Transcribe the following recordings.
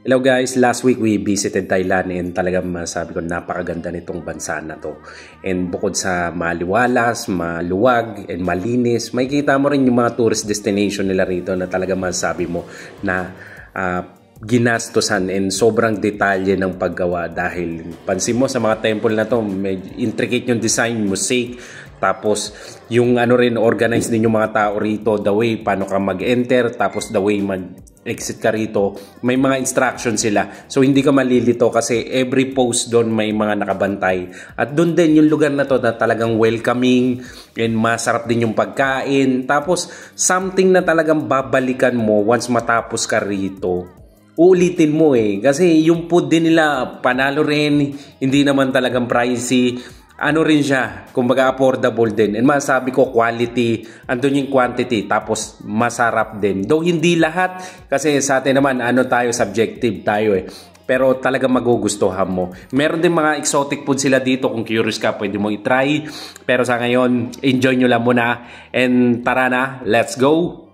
Hello guys, last week we visited Thailand and talagang masabi ko napakaganda nitong bansa na to. And bukod sa maliwalas, maluwag, and malinis, makikita mo rin yung mga tourist destination nila rito na talagang masabi mo na ginastosan and sobrang detalye ng paggawa dahil pansin mo sa mga temple na to, medyo intricate yung design, mosaic, tapos yung ano rin, organized din yung mga tao rito, the way paano ka mag-enter, tapos the way mag-exit ka rito, may mga instructions sila. So hindi ka malilito kasi every post doon may mga nakabantay. At doon din yung lugar na to na talagang welcoming and masarap din yung pagkain. Tapos something na talagang babalikan mo once matapos ka rito. Uulitin mo kasi yung food din nila panalo rin, hindi naman talagang pricey. Ano rin siya, kumbaga affordable din. And masabi ko quality, andun yung quantity, tapos masarap din. Though hindi lahat, kasi sa atin naman, subjective tayo Pero talaga magugustuhan mo. Meron din mga exotic food sila dito. Kung curious ka, pwede mo i-try. Pero sa ngayon, enjoy nyo lang muna. And tara na, let's go!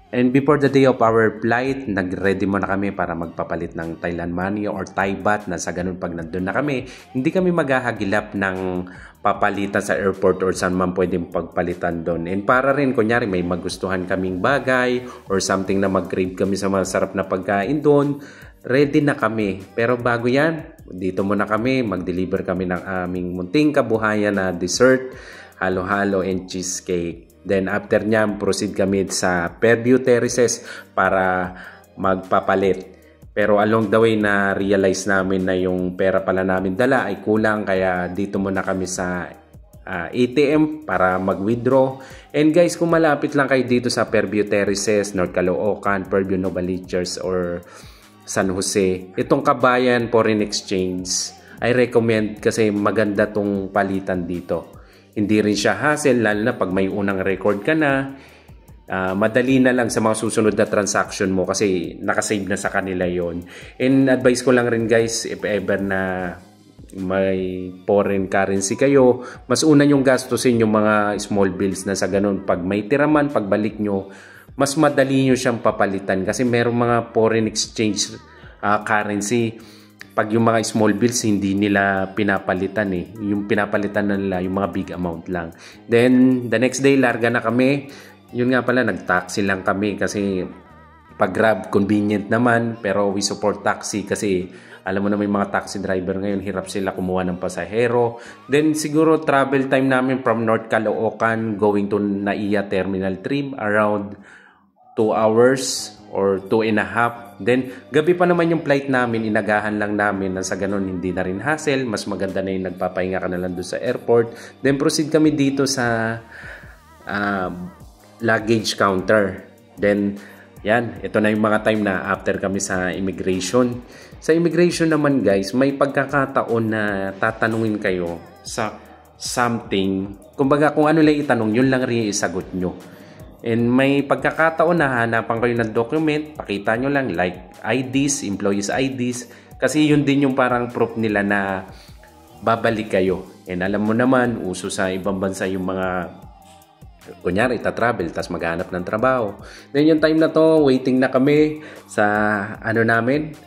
And before the day of our flight, nag-ready muna kami para magpapalit ng Thailand money or Thai baht na sa ganun pag nandun na kami. Hindi kami maghahagilap ng papalitan sa airport or saan man pwedeng pagpalitan doon. And para rin, kunyari may magustuhan kaming bagay or something na mag-crave kami sa masarap na pagkain doon, ready na kami. Pero bago yan, dito muna kami, mag-deliver kami ng aming munting kabuhayan na dessert, halo-halo and cheesecake. Then after niya, proceed kami sa Fairview Terraces para magpapalit. Pero along the way na realize namin na yung pera pala namin dala ay kulang, kaya dito muna kami sa ATM para mag-withdraw. And guys, kung malapit lang kayo dito sa Fairview Terraces, North Caloocan, Fairview Novaliches or San Jose, itong Kabayan Foreign Exchange, I recommend kasi maganda tong palitan dito. Hindi rin siya hassle, lalo na pag may unang record ka na. Madali na lang sa mga susunod na transaction mo kasi nakasave na sa kanila yon. And advice ko lang rin guys, if ever na may foreign currency kayo, mas una yung gastusin yung mga small bills na sa ganun. Pag may tiraman, pagbalik nyo, mas madali nyo siyang papalitan kasi merong mga foreign exchange currency. Pag yung mga small bills, hindi nila pinapalitan Yung pinapalitan na nila, yung mga big amount lang. Then, the next day, larga na kami. Yun nga pala, nag-taxi lang kami kasi pag Grab, convenient naman. Pero we support taxi kasi alam mo na may mga taxi driver ngayon, hirap sila kumuha ng pasahero. Then, siguro travel time namin from North Caloocan going to Naiya Terminal 3 around 2 hours or 2.5. Then, gabi pa naman yung flight namin, inagahan lang namin na sa ganun hindi na rin hassle. Mas maganda na yung nagpapahinga ka na lang doon sa airport. Then, proceed kami dito sa luggage counter. Then, yan, ito na yung mga time na after kami sa immigration. Sa immigration naman guys, may pagkakataon na tatanungin kayo sa something. Kumbaga, kung ano lang itanong, yun lang rin isagot nyo. And may pagkakataon na hanapan kayo ng document, pakita nyo lang like IDs, employees IDs, kasi yun din yung parang proof nila na babalik kayo. And alam mo naman, uso sa ibang bansa yung mga kunyari, ita-travel, tas maghanap ng trabaho. Then yung time na to, waiting na kami sa airplane.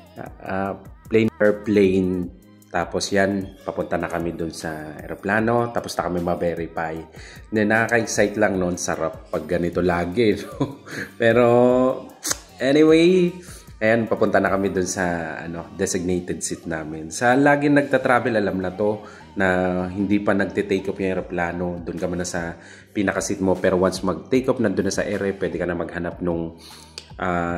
Tapos yan, papunta na kami dun sa aeroplano, tapos na kami ma-verify. Then nakaka-excite lang noon, sarap pag ganito lagi. Pero anyway, ayan, papunta na kami dun sa designated seat namin. Sa lagi nagta-travel, alam na to, na hindi pa nagte-take off yung aeroplano, dun ka muna sa pinaka-seat mo. Pero once mag-take off, nandun na sa ere, pwede ka na maghanap nung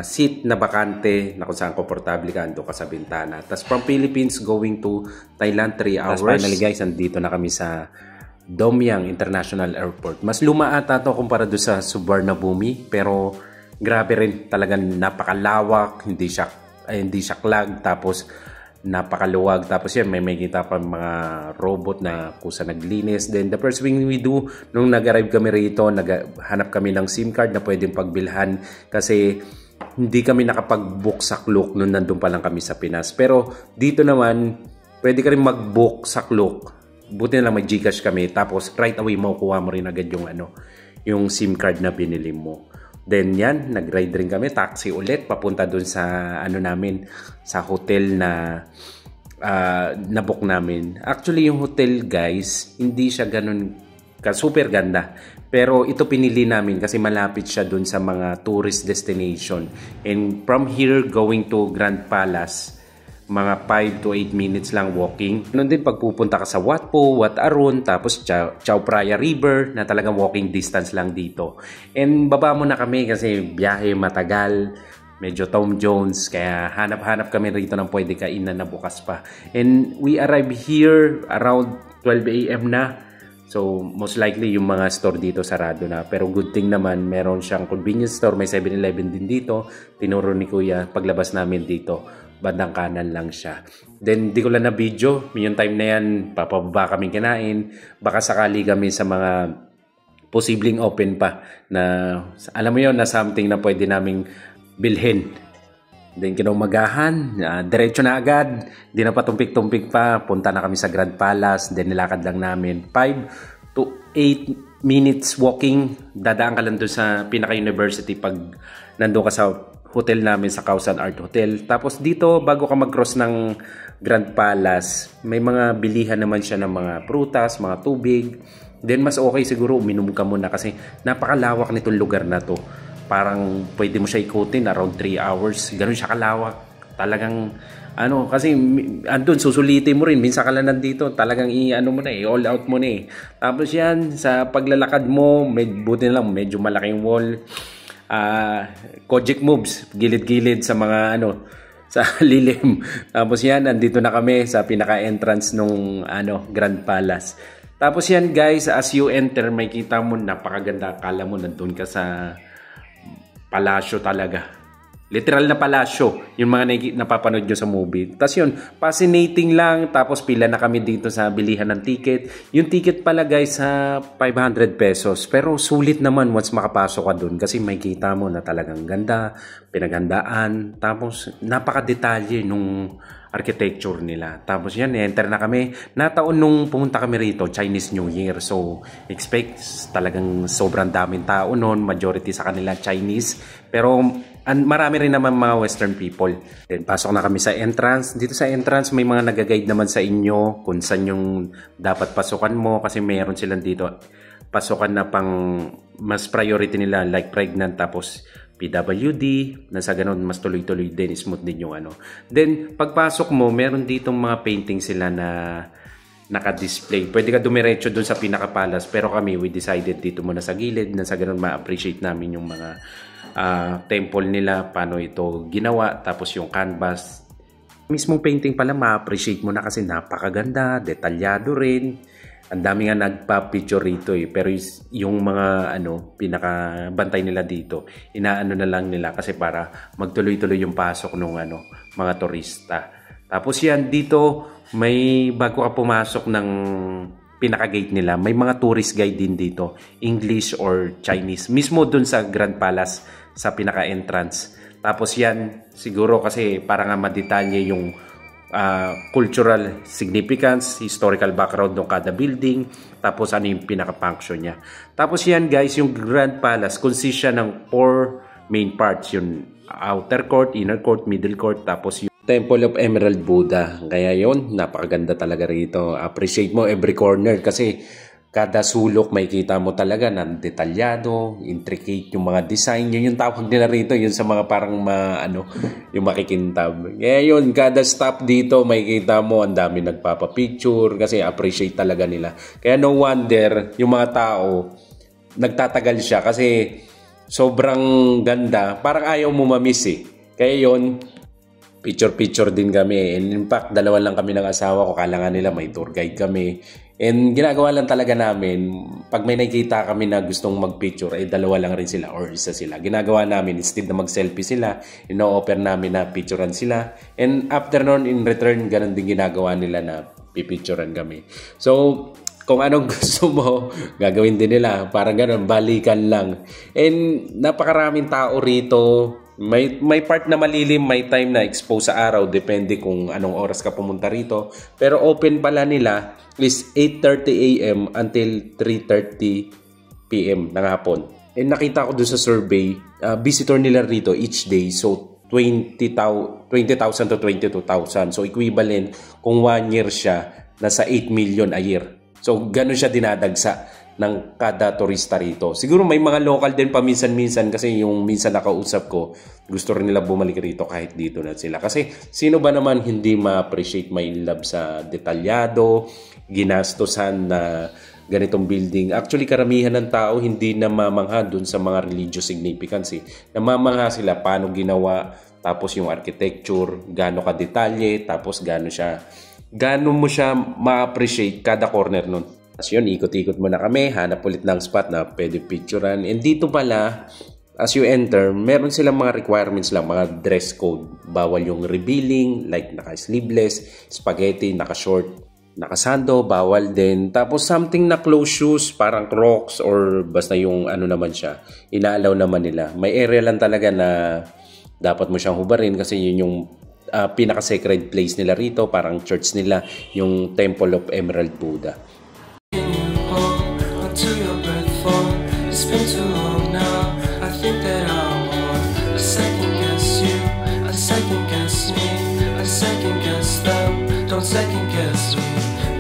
seat na bakante na kung saan komportable ka, ando ka sa bintana. Tapos from Philippines going to Thailand 3 hours. Tapos finally guys, andito na kami sa Dong Mueang International Airport. Mas luma ata to kumpara doon sa Suvarnabhumi, pero grabe rin, talagang napakalawak, hindi siya clog, tapos napakaluwag. Tapos yan, may makita pa mga robot na kusa naglinis. Then the first thing we do, nung nag-arrive kami rito, naghanap kami ng SIM card na pwedeng pagbilhan kasi hindi kami nakapag-book sa Klook nung nandun pa lang kami sa Pinas. Pero dito naman, pwede ka rin mag-book sa Klook. Buti na lang may GCash kami. Tapos right away makukuha mo rin agad yung SIM card na binili mo. Then yan, nag-ride rin kami, taxi ulit, papunta dun sa ano namin, sa hotel na nabook namin. Actually, yung hotel guys, hindi siya ganun super ganda. Pero ito pinili namin kasi malapit siya dun sa mga tourist destination. And from here, going to Grand Palace, mga 5 to 8 minutes lang walking. Noon din pagpupunta ka sa Wat Po, Wat Arun, tapos Chao Phraya River na talagang walking distance lang dito. And baba mo na kami kasi biyahe matagal, medyo Tom Jones, kaya hanap-hanap kami rito ng pwede kainan na bukas pa. And we arrive here around 12 AM na. So, most likely yung mga store dito sarado na. Pero good thing naman, meron siyang convenience store. May 7-Eleven din dito. Tinuro ni Kuya paglabas namin dito. Bandang kanan lang siya. Then, di ko lang na video. Yung time na yan, papababa kami kinain. Baka sakali kami sa mga posibleng open pa. Na, alam mo yun, na something na pwede naming bilhin. Then kinaumagahan, diretso na agad, di na patumpik-tumpik pa, punta na kami sa Grand Palace, then nilakad lang namin 5 to 8 minutes walking, dadaan ka lang doon sa pinaka-university pag nandun ka sa hotel namin sa Khao San Art Hotel. Tapos dito, bago ka mag-cross ng Grand Palace, may mga bilihan naman siya ng mga prutas, mga tubig. Then mas okay siguro uminom ka muna kasi napakalawak nitong lugar na to. Parang pwede mo siya ikutin around 3 hours. Ganun siya kalawak. Talagang ano, kasi andun susulitin mo rin. Minsan ka lang nandito, talagang i-ano mo na all out mo na Tapos yan, sa paglalakad mo, buti na lang, medyo malaking wall. Kojic moves, gilid-gilid sa mga ano, sa lilim. Tapos yan, andito na kami sa pinaka-entrance nung Grand Palace. Tapos yan guys, as you enter, may kita mo, napakaganda. Akala mo nandun ka sa palasyo talaga. Literal na palasyo. Yung mga napapanood nyo sa movie. Tapos yun, fascinating lang. Tapos pila na kami dito sa bilihan ng ticket. Yung ticket pala guys sa 500 pesos. Pero sulit naman once makapasok ka dun. Kasi may kita mo na talagang ganda, pinaghandaan. Tapos napaka-detalye nung architecture nila. Tapos yan, enter na kami. Nataon nung pumunta kami rito, Chinese New Year. So, expect talagang sobrang daming tao noon. Majority sa kanila Chinese. Pero marami rin naman mga Western people. Then, pasok na kami sa entrance. Dito sa entrance, may mga nag-guide naman sa inyo kung saan yung dapat pasukan mo. Kasi mayroon silang dito pasukan na pang mas priority nila like pregnant tapos PWD, na sa ganun mas tuloy-tuloy din, smooth din yung Then, pagpasok mo, meron ditong mga painting sila na naka-display. Pwede ka dumiretso dun sa pinaka-palace, pero kami, we decided dito muna sa gilid, na sa ganun ma-appreciate namin yung mga temple nila, paano ito ginawa, tapos yung canvas. Mismong painting pala, ma-appreciate mo na kasi napakaganda, detalyado rin. Ang dami nga nagpa-picture rito pero yung mga pinakabantay nila dito, inaano na lang nila kasi para magtuloy-tuloy yung pasok ng mga turista. Tapos yan, dito may bago ka pumasok ng pinaka-gate nila, may mga tourist guide din dito, English or Chinese. Mismo dun sa Grand Palace, sa pinaka-entrance. Tapos yan, siguro kasi para nga madetalye yung cultural significance, historical background ng kada building, tapos ano yung pinaka-function niya. Tapos yan guys, yung Grand Palace consists siya ng 4 main parts, yung outer court, inner court, middle court, tapos yung Temple of Emerald Buddha. Kaya yun, napakaganda talaga rito. Appreciate mo every corner kasi kada sulok may kita mo talaga na detalyado, intricate yung mga design. Yun yung tawag nila rito, yun sa mga parang yung makikintab. Kaya yun, kada stop dito may kita mo, ang dami nagpapapicture kasi appreciate talaga nila. Kaya no wonder yung mga tao nagtatagal siya kasi sobrang ganda. Parang ayaw mo mamiss Kaya yun, picture-picture din kami. And in fact, dalawa lang kami ng asawa ko. Kala nga nila may tour guide kami. And ginagawa lang talaga namin, pag may nakikita kami na gustong mag-picture, ay dalawa lang rin sila or isa sila. Ginagawa namin, instead na mag-selfie sila, ino-offer namin na picturean sila. And after nun, in return, ganun din ginagawa nila na pipicturean kami. So, kung anong gusto mo, gagawin din nila. Parang ganun, balikan lang. And napakaraming tao rito. May part na malilim, may time na expose sa araw, depende kung anong oras ka pumunta rito. Pero open pala nila is 8:30 AM until 3:30 PM ng hapon. And nakita ko doon sa survey, visitor nila rito each day, so 20,000 to 22,000. So equivalent, kung 1 year siya, nasa 8 million a year. So gano'n siya dinadagsa ng kada turista rito. Siguro may mga local din paminsan-minsan kasi yung minsan nakausap ko, gusto rin nila bumalik rito kahit dito na sila. Kasi sino ba naman hindi ma-appreciate, may love sa detalyado, ginastosan na ganitong building. Actually, karamihan ng tao hindi namamangha dun sa mga religious significance. Namamangha sila paano ginawa, tapos yung architecture, gaano ka-detalye, tapos gaano mo siya ma-appreciate kada corner nun. As yun, ikot-ikot mo na kami, hanap ulit ng spot na pwede picturean. And dito pala, as you enter, meron silang mga requirements lang, mga dress code. Bawal yung revealing, like naka-sleeveless, spaghetti, naka-short, nakasando, bawal din. Tapos something na closed shoes, parang Crocs or basta yung ano naman siya, inaalaw naman nila. May area lang talaga na dapat mo siyang hubarin kasi yun yung pinaka-sacred place nila rito, parang church nila, yung Temple of Emerald Buddha. Second guess me,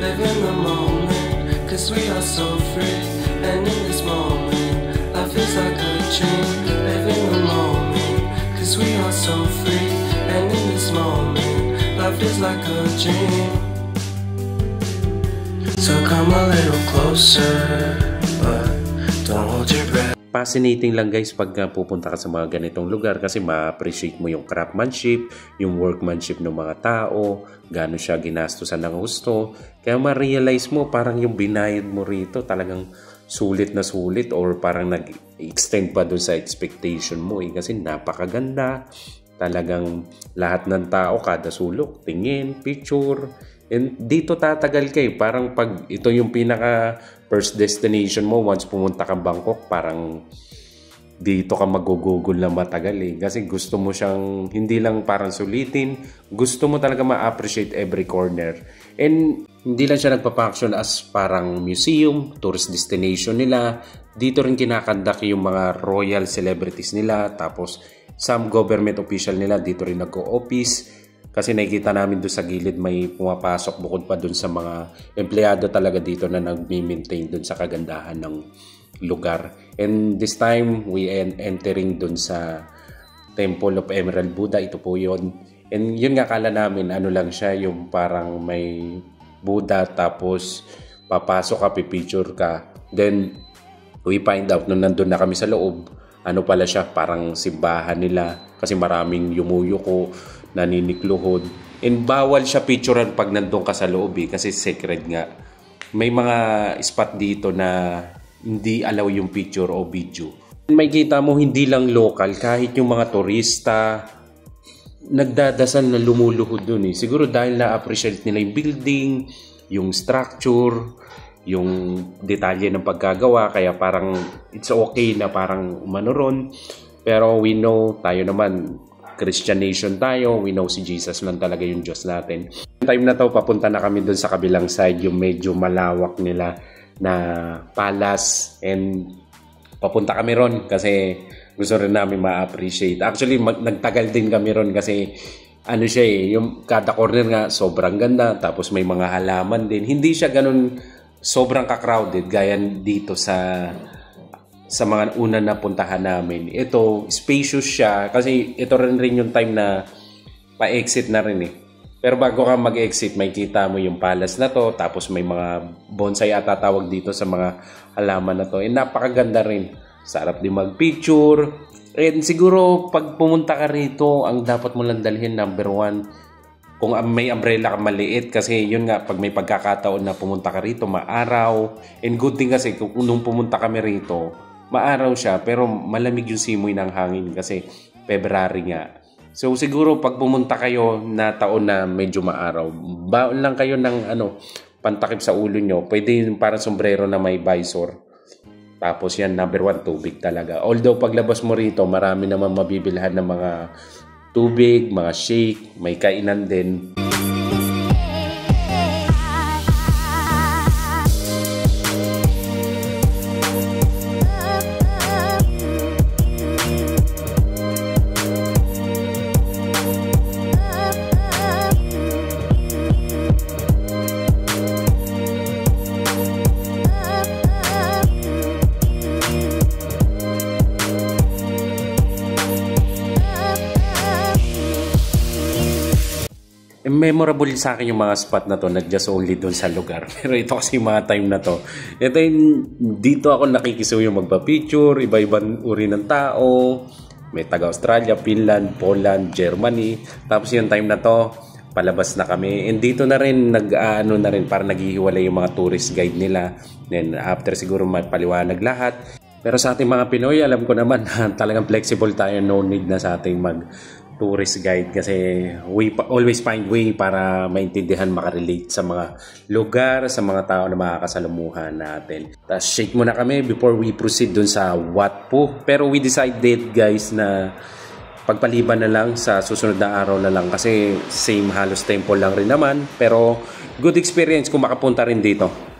live in the moment, cause we are so free. And in this moment, life is like a dream. Live in the moment, cause we are so free. And in this moment, life is like a dream. So come a little closer, but don't hold your breath. Fascinating lang guys pag pupunta ka sa mga ganitong lugar kasi ma-appreciate mo yung craftsmanship, yung workmanship ng mga tao, gaano siya ginastosan ng gusto. Kaya ma-realize mo parang yung binayad mo rito talagang sulit na sulit or parang nag-extend pa dun sa expectation mo kasi napakaganda. Talagang lahat ng tao kada sulok, tingin, picture. And dito tatagal kayo. Parang pag ito yung pinaka first destination mo once pumunta kang Bangkok, parang dito ka mag-google na matagal kasi gusto mo siyang hindi lang parang sulitin, gusto mo talaga ma-appreciate every corner. And hindi lang siya nagpa-function as parang museum, tourist destination nila. Dito rin kinakandak yung mga royal celebrities nila, tapos some government official nila dito rin nag-o-office. Kasi nakikita namin doon sa gilid may pumapasok bukod pa doon sa mga empleyado talaga dito na nag-maintain doon sa kagandahan ng lugar. And this time, we entering doon sa Temple of Emerald Buddha. Ito po yun. And yun nga kala namin, ano lang siya, yung parang may Buddha tapos papasok ka, pipicture ka. Then, we find out nung nandun na kami sa loob, ano pala siya, parang simbahan nila. Kasi maraming yumuyuko, naninikluhod. And bawal siya picturean pag nandun ka sa loob kasi sacred nga. May mga spot dito na hindi allow yung picture o video. May kita mo hindi lang local, kahit yung mga turista nagdadasal na lumuluhod dun Siguro dahil na-appreciate nila yung building, yung structure, yung detalye ng paggagawa, kaya parang it's okay na parang umanoron. Pero we know, tayo naman Christian nation tayo, we know si Jesus lang talaga yung Diyos natin. Time na to, papunta na kami dun sa kabilang side, yung medyo malawak nila na palace, and papunta kami ron kasi gusto rin namin ma-appreciate. Actually, nagtagal din kami ron kasi ano siya yung kada corner nga sobrang ganda, tapos may mga halaman din. Hindi siya ganun sobrang ka-crowded gaya dito sa mga una na puntahan namin. Ito, spacious siya kasi ito rin yung time na pa-exit na rin Pero bago ka mag-exit, may kita mo yung palace na to, tapos may mga bonsai ata tawag dito sa mga halaman na to. And napakaganda rin. Sarap din mag-picture. And siguro pag pumunta ka rito, ang dapat mo lang dalhin, number 1, kung may umbrella ka maliit kasi yun nga, pag may pagkakataon na pumunta ka rito, maaraw. And good thing kasi kung nung pumunta kami rito, maaraw siya pero malamig yung simoy ng hangin kasi February nga. So siguro pag pumunta kayo na taon na medyo maaraw, baon lang kayo ng pantakip sa ulo nyo. Pwede yung parang sombrero na may visor. Tapos yan, number 1, tubig talaga. Although paglabas mo rito, marami naman mabibilhan ng mga tubig, mga shake, may kainan din. memorable sa akin yung mga spot na to, not just only doon sa lugar. Pero ito kasi yung mga time na to. Ito yung, dito ako nakikisuyo magpa-picture, iba-ibang uri ng tao. May taga-Australia, Finland, Poland, Germany. Tapos yung time na to, palabas na kami. And dito na rin, nag-ano na rin, para naghihiwalay yung mga tourist guide nila. Then after siguro mapaliwanag lahat. Pero sa ating mga Pinoy, alam ko naman talagang flexible tayo, no need na sa ating mag-tourist guide kasi we always find way para maintindihan, makarelate sa mga lugar, sa mga tao na makakasalumuhan natin. Tapos shake muna kami before we proceed dun sa Wat Phu. Pero we decided guys na pagpaliban na lang sa susunod na araw na lang kasi same halos temple lang rin naman. Pero good experience kung makapunta rin dito.